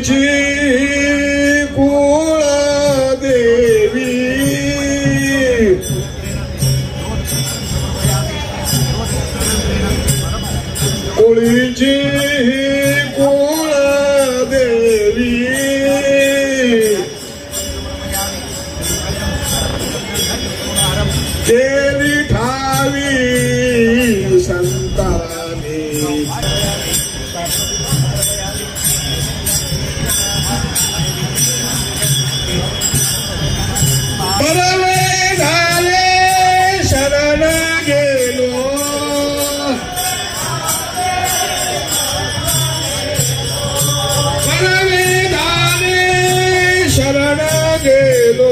कुळीची कुळ देवी कुळीची कुळ देवी देवी ठावी संतानी परवे झाले शरण गेलो परवे झाले शरण गेलो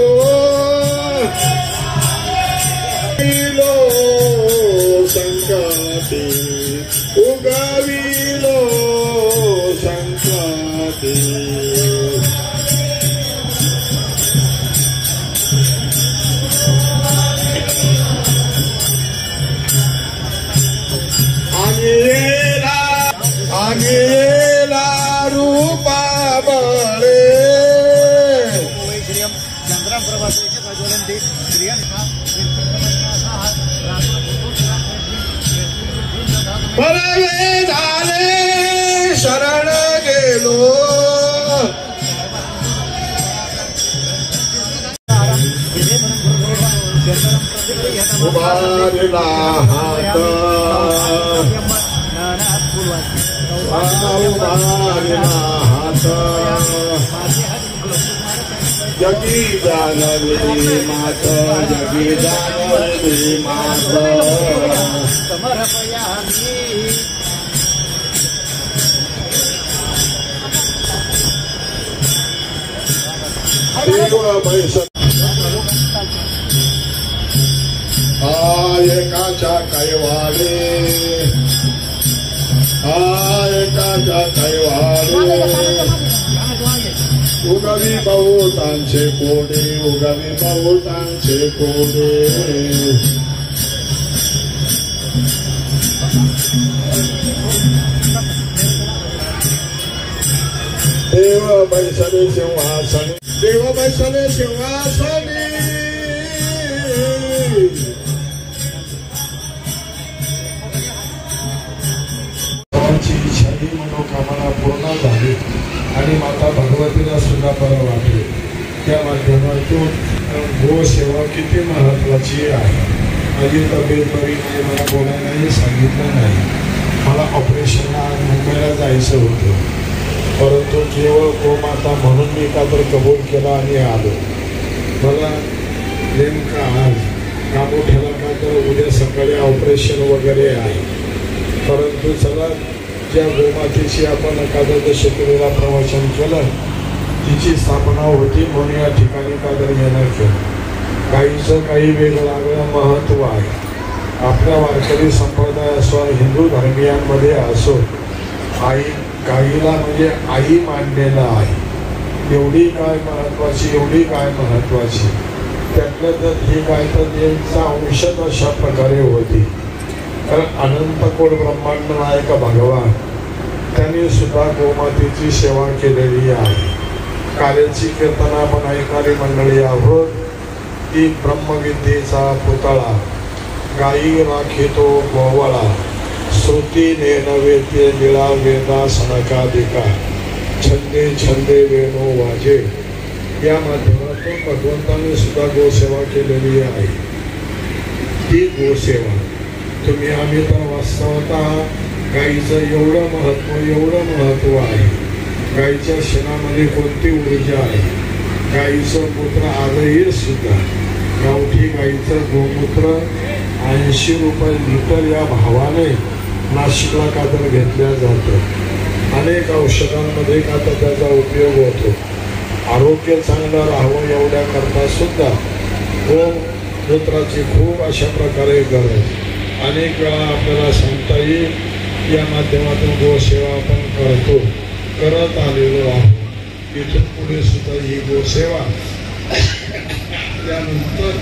संकटी उगविलो संकटी आगेला रूपा बळे परवे झाले शरण गेलो उभारला हात उभारला हात जगी जानली मात जगी जानली मात एकाच्या कैवाडे एकाच्या कैवाडे उगवी बहुतांचे कोडे उगवी बहुतांचे कोडे देव बैसले सिंहासनी देव बैसले सिंहासनी इच्छा ही मनोकामना पूर्ण झाली आणि माता भगवतीला सुद्धा बरं वाटले. त्या माध्यमातून गोसेवा किती महत्वाची आहे. माझी तब्येत बरी नाही मला बोलायलाही सांगितलं नाही. मला ऑपरेशनला मुंबईला जायचं होतं परंतु केवळ गोमाता म्हणून मी का तर कबूल केला आणि आलो. मला नेमका आज कामोठ्याला का तर उद्या सकाळी ऑपरेशन वगैरे आहे परंतु चला ज्या गोमातेची आपण एकादशीला प्रवचन केलं तिची स्थापना होती म्हणून या ठिकाणी का तर येणार केलं. गाईचं काही वेगळं महत्त्व आहे. आपल्या वारकरी संप्रदाय असो हिंदू धर्मियांमध्ये असो आई गाईला म्हणजे आई मानलेलं आहे. एवढी काय महत्वाची एवढी काय महत्वाची त्यातलं तर ही गाय तर त्यांचा अंशच अशा प्रकारे होती. कारण अनंत कोट ब्रह्मांड नायक भगवान त्यांनी सुद्धा गोमातेची सेवा केलेली आहे. कार्याची कीर्तना आपण ऐकणारी मंडळी आहोत. ती ब्रह्मविद्येचा पुतळा गाई राखितो गोवळा श्रुती नेनवेते लीळा वेदा सनकादिका छंदे छंदे वेणो वाजे या माध्यमातून भगवंताने सुद्धा गोसेवा केलेली आहे. ती गोसेवा तुम्ही आम्ही तर वास्तवता गाईचं एवढं महत्त्व आहे. गाईच्या शेणामध्ये कोणती ऊर्जा आहे. गाईचं मूत्र आजही सुद्धा गावठी गाईचं गोमूत्र 80 रुपये लिटर या भावाने नाशिकला का तर घेतल्या जातं. अनेक औषधांमध्ये का तर त्याचा उपयोग होतो. आरोग्य चांगलं राहावं एवढ्या करता सुद्धा गोमूत्राची खूप अशा प्रकारे गरज अनेक वेळा आपल्याला सांगता येईल. या माध्यमातून गोसेवा आपण करत आलेलो आहोत. इथून पुढे सुद्धा ही गोसेवा त्यानंतर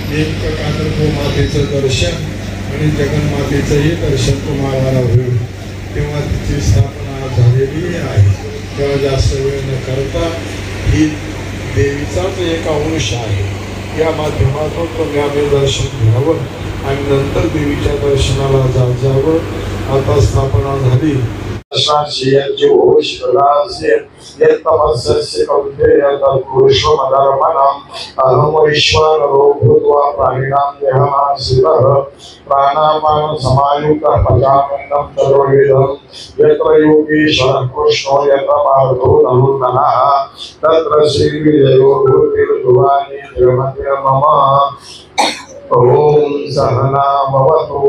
नेमकं का तर गोमातेचं दर्शन आणि जगन्मातेचंही दर्शन तुम्हाला होईल. तेव्हा तिची स्थापना झालेली आहे. तेव्हा जास्त वेळ न करता ही देवीचाच एक अंश आहे, या माध्यमातून तुम्ही आम्ही दर्शन घ्यावं आणि नंतर देवीच्या दर्शनाला जावं। आता स्थापना झाली प्राणापान समायुक्तः पचामन्नं सर्वविधं यत्र योगीश्वरः कृष्णो यत्र पार्थो धनुर्धनः तत्र श्रीविजयो भूतिर्भुवानि त्रिमन्त्रमम। ओम सहना भवतु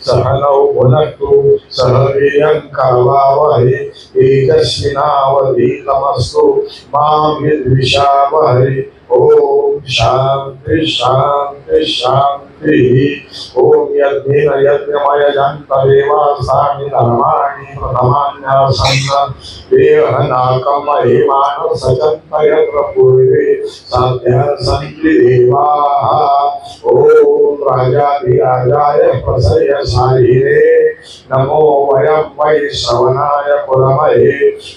सहनौ भुनक्तु सह वीर्यङ्करवावहै तेजस्विनावधीतमस्तु मा विद्विषावहै। ओम शांति शांति शांति। ओम यज्ञेन यज्ञमयजन्तदेवासानि धर्माणि प्रथमान्यासन्न देहनाकं महिमानं सचन्त यत्र पूर्वे साध्यः सन्ति देवाः। ओम राजाधिराजाय प्रसयसायिने नमो वयं वै श्रवणाय पुरमहे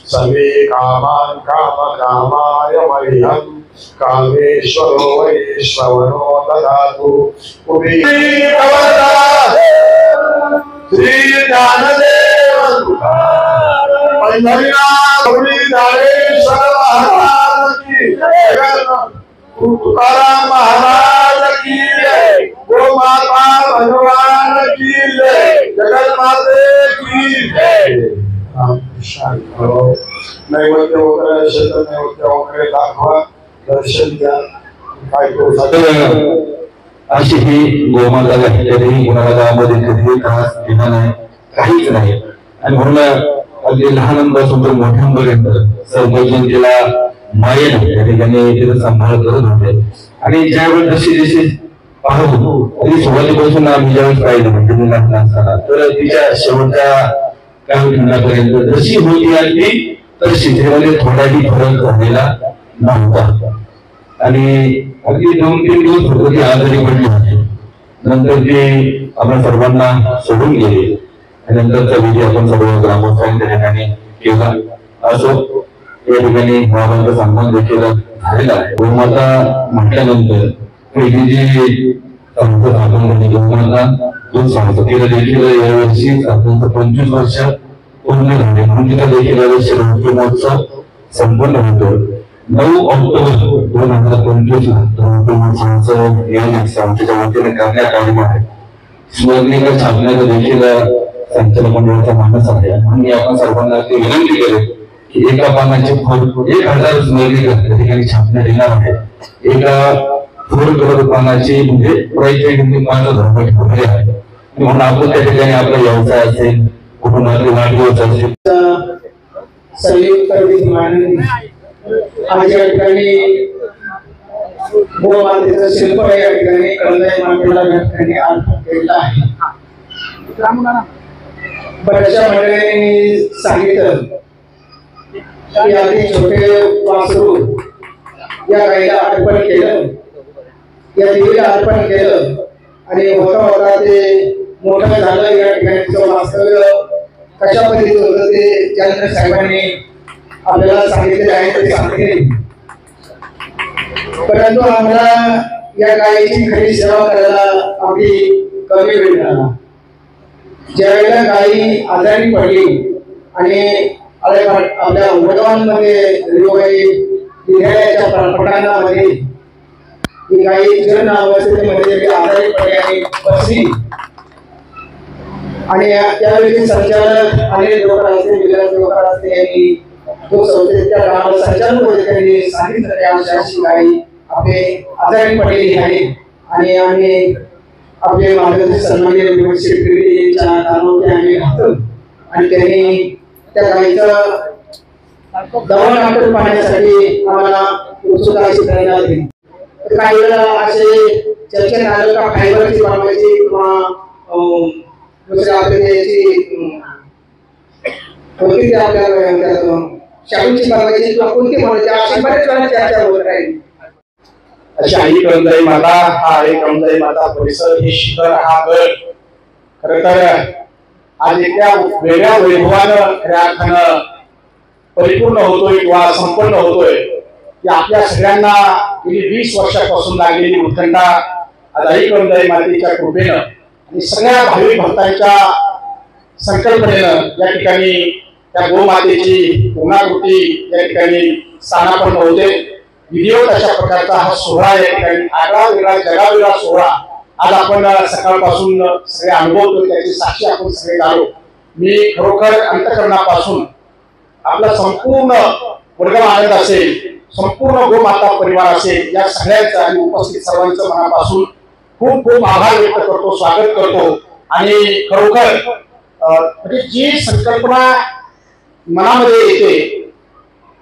समे कामान् कामकामाय मह्यं कामेश्वरो वै श्रवणो ददातु। श्री ज्ञानदेव पंढरीनाथ ज्ञानेश्वर महाराज की जय, तुकाराम महाराज की जय, गो माता भगवान की जय, जगत माते की जय। नैवेद्य वगैरे असेल तर नैवेद्य वगैरे दाखवा, दर्शन द्या, काय करू अशी ही गोमाता कधीही कुणाला गावामध्ये कधीही त्रास दिला नाही, काहीच नाही। आणि म्हणून अगदी लहानांपासून तर मोठ्यांपर्यंत सर्व जनतेला मायेने त्या ठिकाणी तिला सांभाळ करत होते। आणि ज्यावेळेस जशी जशी पाहतो अगदी सुरुवातीपासून आम्ही ज्यावेळेस पाहिलं म्हणजे लहान असताना तर तिच्या शेवटच्या काही ठिकाणापर्यंत जशी होती अगदी तशी त्यामध्ये थोडाही फरक झालेला नव्हता। आणि अगदी 2-3 दिवस होते ती आजारी पडली होती, नंतर ती आपण सर्वांना सोडून गेली आणि नंतरचा विधी आपण सर्व ग्रामस्थांच्या ठिकाणी केला। असो या ठिकाणी बाबांचा सन्मान देखील झालेला आहे। गोमाता म्हटल्यानंतर पहिली जी संस्था स्थापन झाली गोमाता दोन संस्थेला देखील यावर्षी 25 वर्ष पूर्ण झाले, म्हणून तिला देखील यावर्षी राष्ट्रीय महोत्सव संपन्न होतो। 9 ऑक्टोबर 2025 ला महोत्सवाचं आमच्या वतीने करण्यात आलेलं आहे। स्मरणिका छापण्याचा देखील संचालक मंडळाचा मानस आहे, म्हणून मी आपण सर्वांना विनंती करेन की एका पानाचे फळ 1000 स्मरणिका त्या ठिकाणी छापण्यात येणार आहे। एका फुल पानाची म्हणजे प्राइस 5000 रुपये ठेवले आहे, म्हणून आपण त्या ठिकाणी आपला व्यवसाय असेल, कुटुंबातील वाढदिवस असेल, संयुक्त विद्यमाने आज या ठिकाणी गोमातेचं शिल्प या ठिकाणी कळदाई मातेला या ठिकाणी अर्पण केलेलं आहे। बऱ्याचशा मंडळींनी सांगितलं की आधी छोटे वासरू या गाईला अर्पण केलं, या देवीला अर्पण केलं आणि होता होता ते मोठं झालं। या ठिकाणी वास्तव्य कशा पद्धतीचं होतं ते चंद्र साहेबांनी आपल्याला सांगितले आहे ते सांगितले, परंतु आम्हाला या गायीची खरी सेवा करायला अगदी कमी वेळ मिळाला। ज्यावेळेला गायी आजारी पडली आणि आपल्या उमदवांमध्ये विद्यालयाच्या प्रकरणामध्ये ही गायी जन अवस्थेमध्ये आजारी पडली आणि बसली आणि त्यावेळी संचालक अनिल जोकर असते, विलास जोकर असते यांनी तो संस्थेच्या गावाला संचालक होते, त्यांनी सांगितलं की अशी गायी आपले आजारी पडलेली आहे आणि आम्ही आपले मार्गदर्शक सन्माननीय युनिव्हर्सिटीच्या कानावरती आम्ही घातलं आणि त्यांनी त्या गायीचं दवा डॉक्टर पाहण्यासाठी आम्हाला उत्सुकता अशी प्रेरणा दिली। काही वेळा असे चर्चेत आलं का फायबरची बनवायची किंवा दुसऱ्या आपल्याची कोणती आपल्याला शाळेची बनवायची किंवा कोणती बनवायची अशी बरेच वेळा चर्चा होत राहील। अशा आई कळदाई माता हा एक कळदाई माता परिसर ही शिखर हा गड खरं तर आज इतक्या वेगळ्या वैभवानं खऱ्या अर्थानं परिपूर्ण होतोय किंवा संपन्न होतोय की आपल्या सगळ्यांना गेली 20 वर्षापासून लागलेली उत्कंठा आज आई कडंदाई मातेच्या कृपेनं आणि सगळ्या भाविक भक्तांच्या संकल्पनेनं या ठिकाणी त्या गोमातेची पूर्णाकृती या ठिकाणी स्थानापन्न होते। विधिवत अशा प्रकारचा हा सोहळा या ठिकाणी आगळा वेगळा जगावेगळा सोहळा आज आपण सकाळपासून सगळे अनुभवतो, त्याची साक्षी आपण सगळे झालो। मी खरोखर अंतःकरणापासून आपला संपूर्ण वर्गम आनंद असेल, संपूर्ण गोमाता परिवार असेल, या सगळ्यांचा आणि उपस्थित सर्वांचं मनापासून खूप खूप आभार व्यक्त करतो, स्वागत करतो। आणि खरोखर म्हणजे जी संकल्पना मनामध्ये येते,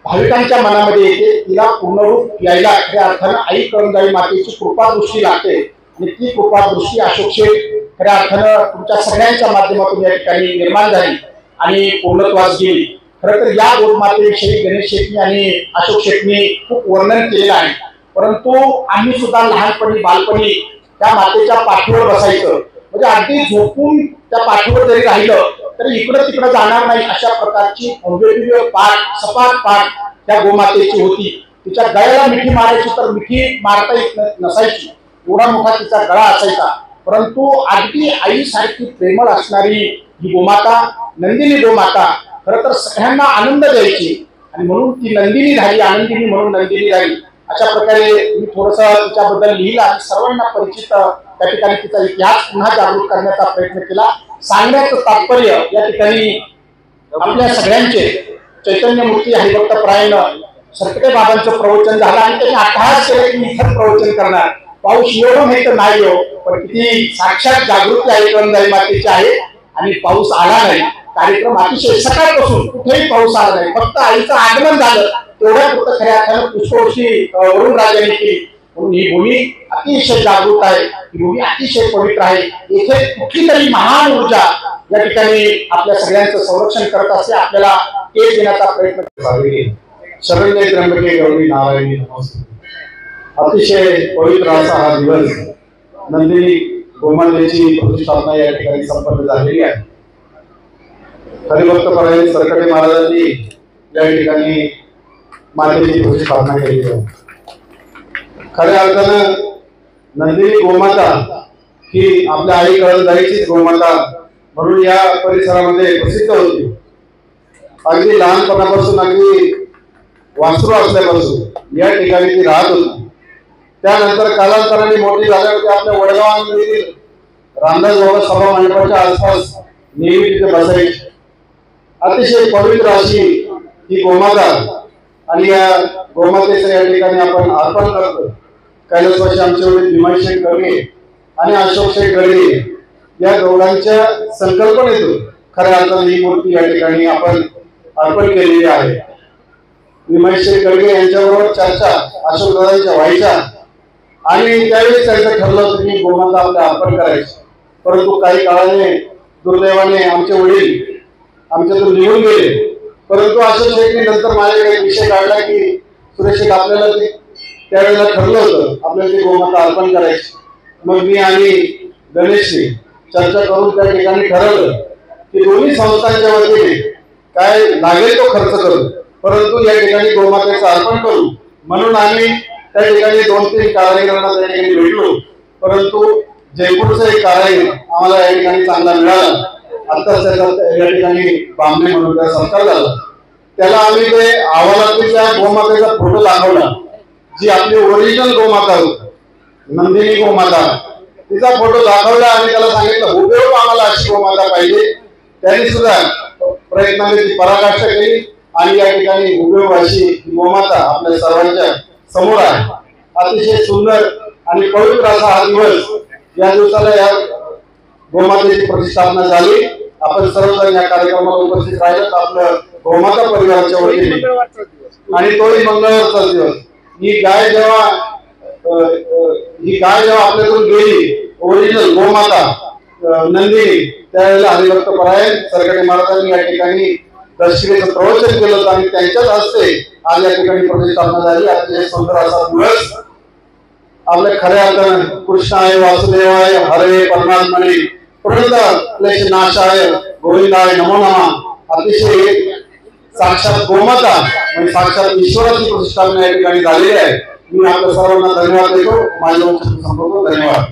भाविकांच्या मनामध्ये येते, तिला पूर्णरूप यायला खऱ्या अर्थानं आई कडंदाई मातेची कृपा दृष्टी लागते आणि ती कृपा दृष्टी अशोक शेठ खऱ्या अर्थानं तुमच्या सगळ्यांच्या माध्यमातून या ठिकाणी निर्माण झाली आणि पूर्णत्वास गेली। खरं तर या गोमातेविषयी गणेश शेठनी आणि अशोक शेठनी खूप वर्णन केलेलं आहे, परंतु आम्ही सुद्धा लहानपणी बालपणी त्या मातेच्या पाठीवर बसायचं, म्हणजे अगदी झोपून त्या पाठीवर जरी राहिलं तरी इकडं तिकडं जाणार नाही अशा प्रकारची भव्य पाठ सपाट पाठ त्या गोमातेची होती। तिच्या गळ्याला मिठी मारायची तर मिठी मारता येत नसायची, एवढा मोठा तिचा गळा असायचा, परंतु अगदी आईसारखी प्रेमळ असणारी ही गोमाता, नंदिनी गोमाता खरं तर सगळ्यांना आनंद द्यायची आणि म्हणून ती नंदिनी झाली, आनंदिनी म्हणून नंदिनी झाली। अशा प्रकारे मी थोडंसं तिच्याबद्दल लिहिलं आणि सर्वांना परिचित त्या ठिकाणी तिचा इतिहास पुन्हा जागृत करण्याचा प्रयत्न केला। सांगण्याचं तात्पर्य या ठिकाणी आपल्या सगळ्यांचे चैतन्यमूर्ती हरिभक्तपरायण सरकटे बाबांचं प्रवचन झालं आणि त्यांनी अट्टहास केलं की इथं प्रवचन करणार, पाऊस येऊ नाही तर नाही येऊ, पण किती साक्षात जागृती आई कडंदाई मातेची आहे आणि पाऊस आला नाही। कार्यक्रम अतिशय सकाळपासून कुठेही पाऊस आला नाही, फक्त आईचं आगमन झालं तेवढ्या पुरतं खऱ्या अर्थानं पुष्पवृष्टी वरुण राजाने केली। म्हणून ही भूमी अतिशय जागृत आहे, ही भूमी अतिशय पवित्र आहे। येथे कुठली तरी महान ऊर्जा या ठिकाणी आपल्या सगळ्यांचं संरक्षण करत असते, आपल्याला तेज देण्याचा प्रयत्न करत। शरण्ये त्र्यंबके गौरी नारायणी नमोस्तुते। अतिशय पवित्र असा हा दिवस नंदिनी गोमातेची प्रतिष्ठापना या ठिकाणी संपन्न झालेली आहे। हरिभक्तपरायण सरकटे महाराजांनी या ठिकाणी मातेची प्रतिष्ठापना केली आहे। खऱ्या अर्थानं नंदिनी गोमाता ही आपल्या आई कडंदाईचीच गोमाता म्हणून या परिसरामध्ये प्रसिद्ध होती। अगदी लहानपणापासून अगदी वासरू असल्यापासून या ठिकाणी ती राहत होती। त्यानंतर कालांतराने मोठी झाल्यावर आपल्या वडगावांमधील रामदास बाबा सभा मंडपाच्या आसपास नेहमी तिथे बसायची। अतिशय पवित्र अशी ही गोमाता आणि या गोमातेचं या ठिकाणी आपण अर्पण करतो। कैलासवासी आमचे वडील भीमाशेठ गडगे आणि अशोक शेठ गडगे या दोघांच्या संकल्पनेतून खऱ्या अर्थाने ही मूर्ती या ठिकाणी आपण अर्पण केलेली आहे। भीमाशेठ गडगे यांच्याबरोबर चर्चा अशोक दादांच्या व्हायच्या आणि त्यावेळी त्यांचं ठरलं होतं की गोमाता आपल्या अर्पण करायची, परंतु काही काळाने दुर्दैवाने आमचे वडील आमच्यातून निघून गेले। परंतु अशोक शेठनी नंतर माझ्याकडे विषय काढला की सुरेश शेठ आपल्याला त्यावेळेला ठरलं होतं आपल्याला ती गोमाता अर्पण करायची। मग मी आणि गणेशने चर्चा करून त्या ठिकाणी ठरवलं की दोन्ही संस्थांच्या वतीने काय लागेल तो खर्च करू, परंतु या ठिकाणी गोमातेचं अर्पण करू। म्हणून आम्ही त्या ठिकाणी 2-3 कारागिरांना त्या ठिकाणी भेटलो, परंतु जयपूरचा एक कारागीर आम्हाला या ठिकाणी चांगला मिळाला। आत्ताच त्याचा या ठिकाणी बामणे म्हणून त्या संस्कार झाला, त्याला आम्ही ते अहवालातल्या गोमातेचा फोटो दाखवला, जी आपली ओरिजिनल गोमाता होती नंदिनी गोमाता, तिचा फोटो दाखवला आणि त्याला सांगितलं हुबेहूब आम्हाला अशी गोमाता पाहिजे। त्यांनी सुद्धा प्रयत्नाने ती पराकाष्ठा केली आणि या ठिकाणी हुबेहूब अशी गोमाता आपल्या सर्वांच्या समोर आहे। अतिशय सुंदर आणि पवित्र असा हा दिवस, या दिवसाला या गोमातेची प्रतिष्ठापना झाली। आपण सर्वजण या कार्यक्रमाला उपस्थित राहिलात आपलं गोमाता परिवाराच्या वतीने, आणि तोही मंगळवारचा दिवस। ही गाय जेव्हा आपल्याकडून गेली ओरिजिनल गोमाता नंदिनी, त्यावेळेला हरिभक्तपरायण सरकटे महाराजांनी या ठिकाणी दशमीचं प्रवचन केलं होतं आणि त्यांच्याच हस्ते आज या ठिकाणी प्रतिष्ठापना झाली। अतिशय सुंदर असा दिवस आपल्या खऱ्या अर्थानं कृष्णाय वासुदेवाय हरे परमात्मने प्रणत क्लेश नाशाय गोविंदाय नमो नमः। अतिशय साक्षात गोमाता आणि साक्षात ईश्वराची प्रतिष्ठापना या ठिकाणी झालेली आहे. मी आपल्या सर्वांना धन्यवाद देतो. माझ्या संपूर्ण धन्यवाद.